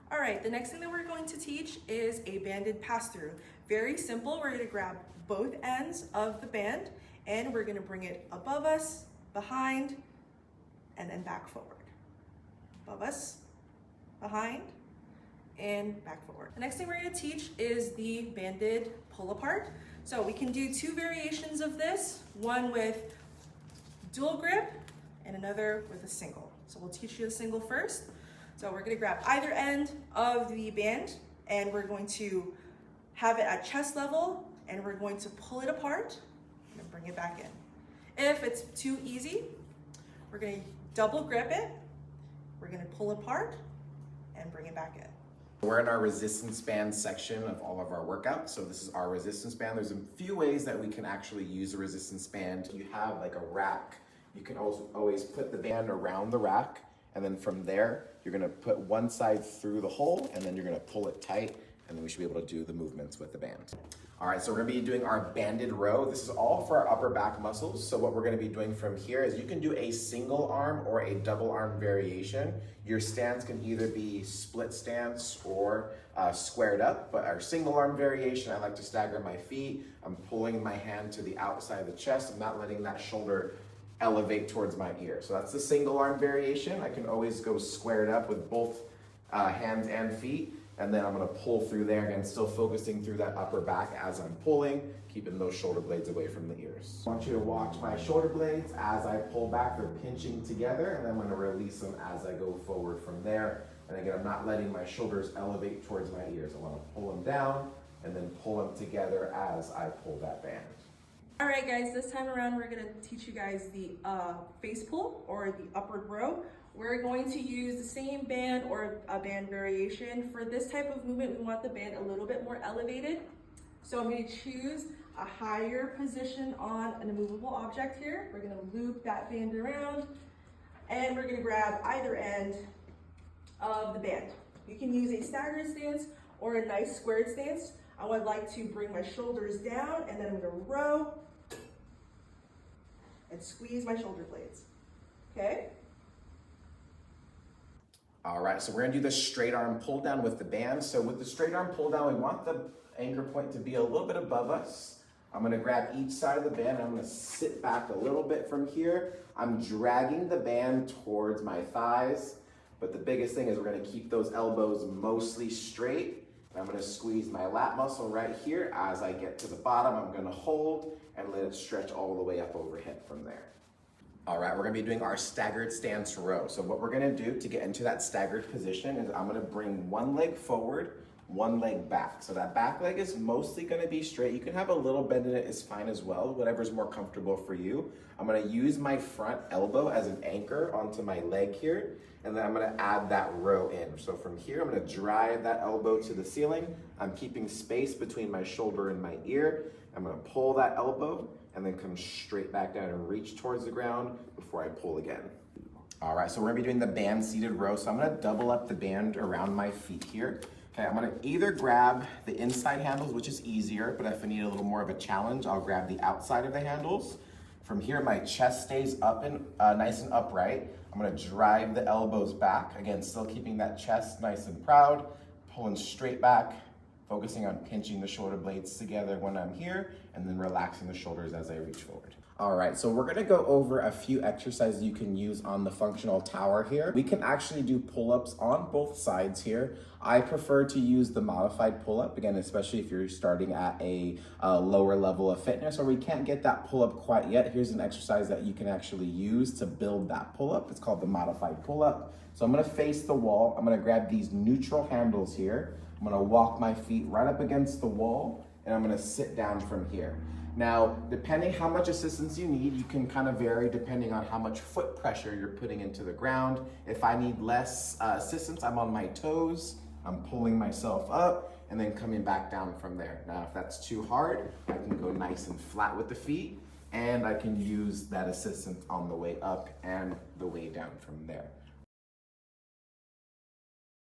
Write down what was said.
All right, the next thing that we're going to teach is a banded pass-through. Very simple. We're going to grab both ends of the band and we're going to bring it above us, behind, and then back forward. Above us, behind, and back forward. The next thing we're going to teach is the banded pull apart. So we can do two variations of this, one with dual grip and another with a single. So we'll teach you the single first. So we're going to grab either end of the band and we're going to have it at chest level and we're going to pull it apart and bring it back in. If it's too easy, we're going to double grip it, we're going to pull apart and bring it back in. We're in our resistance band section of all of our workouts. So this is our resistance band. There's a few ways that we can actually use a resistance band. You have like a rack. You can also always put the band around the rack. And then from there, you're gonna put one side through the hole and then you're gonna pull it tight and then we should be able to do the movements with the band. All right, so we're gonna be doing our banded row. This is all for our upper back muscles. So what we're gonna be doing from here is you can do a single arm or a double arm variation. Your stance can either be split stance or squared up, but our single arm variation, I like to stagger my feet. I'm pulling my hand to the outside of the chest. I'm not letting that shoulder elevate towards my ear. So that's the single arm variation. I can always go squared up with both hands and feet. And then I'm gonna pull through there, again, still focusing through that upper back as I'm pulling, keeping those shoulder blades away from the ears. I want you to watch my shoulder blades as I pull back, they're pinching together, and then I'm gonna release them as I go forward from there. And again, I'm not letting my shoulders elevate towards my ears. I wanna pull them down and then pull them together as I pull that band. All right, guys, this time around, we're gonna teach you guys the face pull or the upward row. We're going to use the same band or a band variation. For this type of movement, we want the band a little bit more elevated. So I'm gonna choose a higher position on an immovable object here. We're gonna loop that band around and we're gonna grab either end of the band. You can use a staggered stance or a nice squared stance. I would like to bring my shoulders down and then I'm gonna row and squeeze my shoulder blades, okay? All right, so we're gonna do the straight arm pull down with the band. So with the straight arm pull down, we want the anchor point to be a little bit above us. I'm gonna grab each side of the band and I'm gonna sit back a little bit from here. I'm dragging the band towards my thighs, but the biggest thing is we're gonna keep those elbows mostly straight. I'm gonna squeeze my lat muscle right here. As I get to the bottom, I'm gonna hold and let it stretch all the way up overhead from there. All right, we're gonna be doing our staggered stance row. So what we're gonna do to get into that staggered position is I'm gonna bring one leg forward, one leg back. So that back leg is mostly gonna be straight. You can have a little bend in it, is fine as well, whatever's more comfortable for you. I'm gonna use my front elbow as an anchor onto my leg here, and then I'm gonna add that row in. So from here, I'm gonna drive that elbow to the ceiling. I'm keeping space between my shoulder and my ear. I'm gonna pull that elbow and then come straight back down and reach towards the ground before I pull again. All right, so we're gonna be doing the band seated row. So I'm gonna double up the band around my feet here. Okay, I'm gonna either grab the inside handles, which is easier, but if I need a little more of a challenge, I'll grab the outside of the handles. From here, my chest stays up and nice and upright. I'm gonna drive the elbows back. Again, still keeping that chest nice and proud, pulling straight back, focusing on pinching the shoulder blades together when I'm here, and then relaxing the shoulders as I reach forward. All right, so we're gonna go over a few exercises you can use on the functional tower here. We can actually do pull-ups on both sides here. I prefer to use the modified pull-up, again, especially if you're starting at a lower level of fitness or we can't get that pull-up quite yet. Here's an exercise that you can actually use to build that pull-up. It's called the modified pull-up. So I'm gonna face the wall. I'm gonna grab these neutral handles here. I'm gonna walk my feet right up against the wall and I'm gonna sit down from here. Now, depending how much assistance you need, you can kind of vary depending on how much foot pressure you're putting into the ground. If I need less assistance, I'm on my toes, I'm pulling myself up and then coming back down from there. Now, if that's too hard, I can go nice and flat with the feet and I can use that assistance on the way up and the way down from there.